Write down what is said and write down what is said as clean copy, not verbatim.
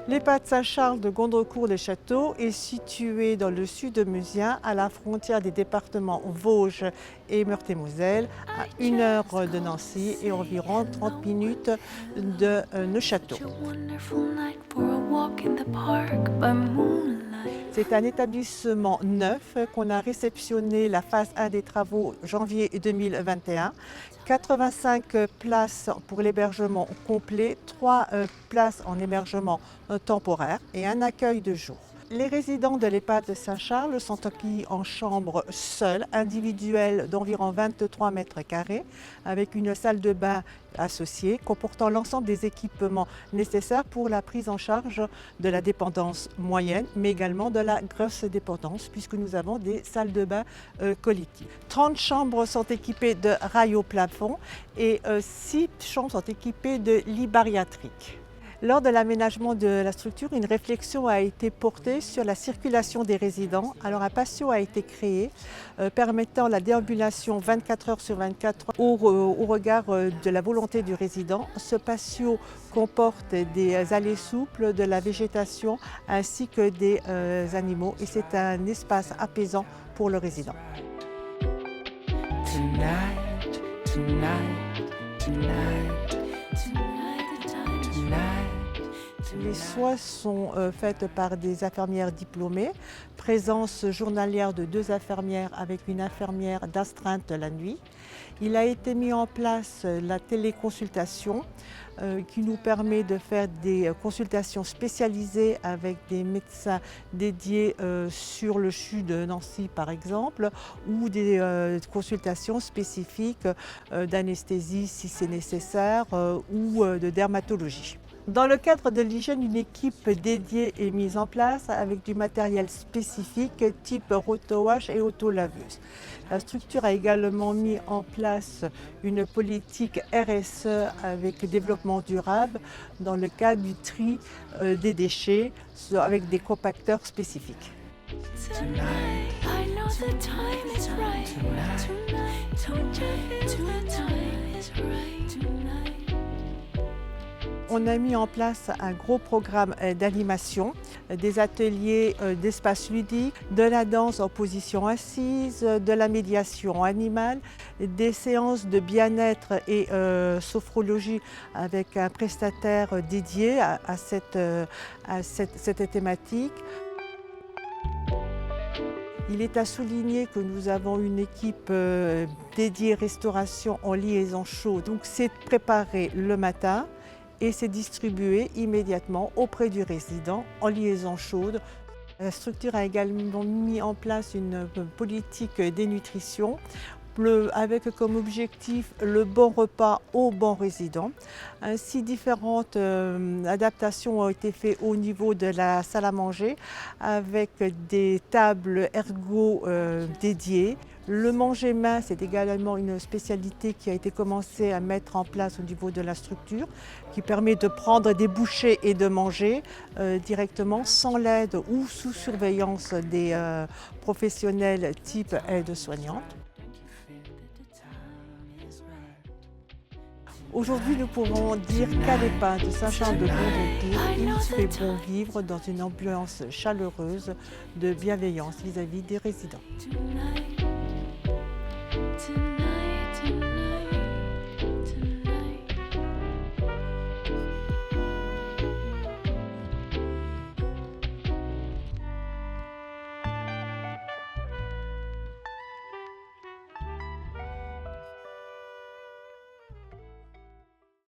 L'EHPAD Saint-Charles de Gondrecourt-les-Châteaux est situé dans le sud de Meusien, à la frontière des départements Vosges et Meurthe-et-Moselle, à 1 heure de Nancy et environ 30 minutes de Neuchâteau. C'est un établissement neuf qu'on a réceptionné la phase 1 des travaux janvier 2021. 85 places pour l'hébergement complet, 3 places en hébergement temporaire et un accueil de jour. Les résidents de l'EHPAD de Saint-Charles sont accueillis en chambre seule, individuelle d'environ 23 mètres carrés, avec une salle de bain associée, comportant l'ensemble des équipements nécessaires pour la prise en charge de la dépendance moyenne, mais également de la grosse dépendance, puisque nous avons des salles de bain collectives. 30 chambres sont équipées de rails au plafond et 6 chambres sont équipées de lits bariatriques. Lors de l'aménagement de la structure, une réflexion a été portée sur la circulation des résidents. Alors un patio a été créé permettant la déambulation 24 heures sur 24 au regard de la volonté du résident. Ce patio comporte des allées souples, de la végétation ainsi que des animaux et c'est un espace apaisant pour le résident. Tonight, tonight, tonight. Les soins sont faits par des infirmières diplômées, présence journalière de 2 infirmières avec une infirmière d'astreinte la nuit. Il a été mis en place la téléconsultation qui nous permet de faire des consultations spécialisées avec des médecins dédiés sur le CHU de Nancy par exemple, ou des consultations spécifiques d'anesthésie si c'est nécessaire ou de dermatologie. Dans le cadre de l'hygiène, une équipe dédiée est mise en place avec du matériel spécifique type roto-wash et auto-laveuse. La structure a également mis en place une politique RSE avec développement durable dans le cadre du tri des déchets avec des compacteurs spécifiques. On a mis en place un gros programme d'animation, des ateliers d'espace ludique, de la danse en position assise, de la médiation animale, des séances de bien-être et sophrologie avec un prestataire dédié à cette thématique. Il est à souligner que nous avons une équipe dédiée restauration en liaison chaude. Donc c'est préparé le matin et c'est distribué immédiatement auprès du résident en liaison chaude. La structure a également mis en place une politique dénutrition avec comme objectif le bon repas au bon résident. Ainsi, différentes adaptations ont été faites au niveau de la salle à manger avec des tables ergo dédiées. Le manger main, c'est également une spécialité qui a été commencée à mettre en place au niveau de la structure, qui permet de prendre des bouchées et de manger directement sans l'aide ou sous surveillance des professionnels type aide-soignante. Aujourd'hui, nous pouvons dire qu'à l'EHPAD de Saint-Charles de Gondrecourt, il fait bon vivre dans une ambiance chaleureuse de bienveillance vis-à-vis des résidents. Tonight.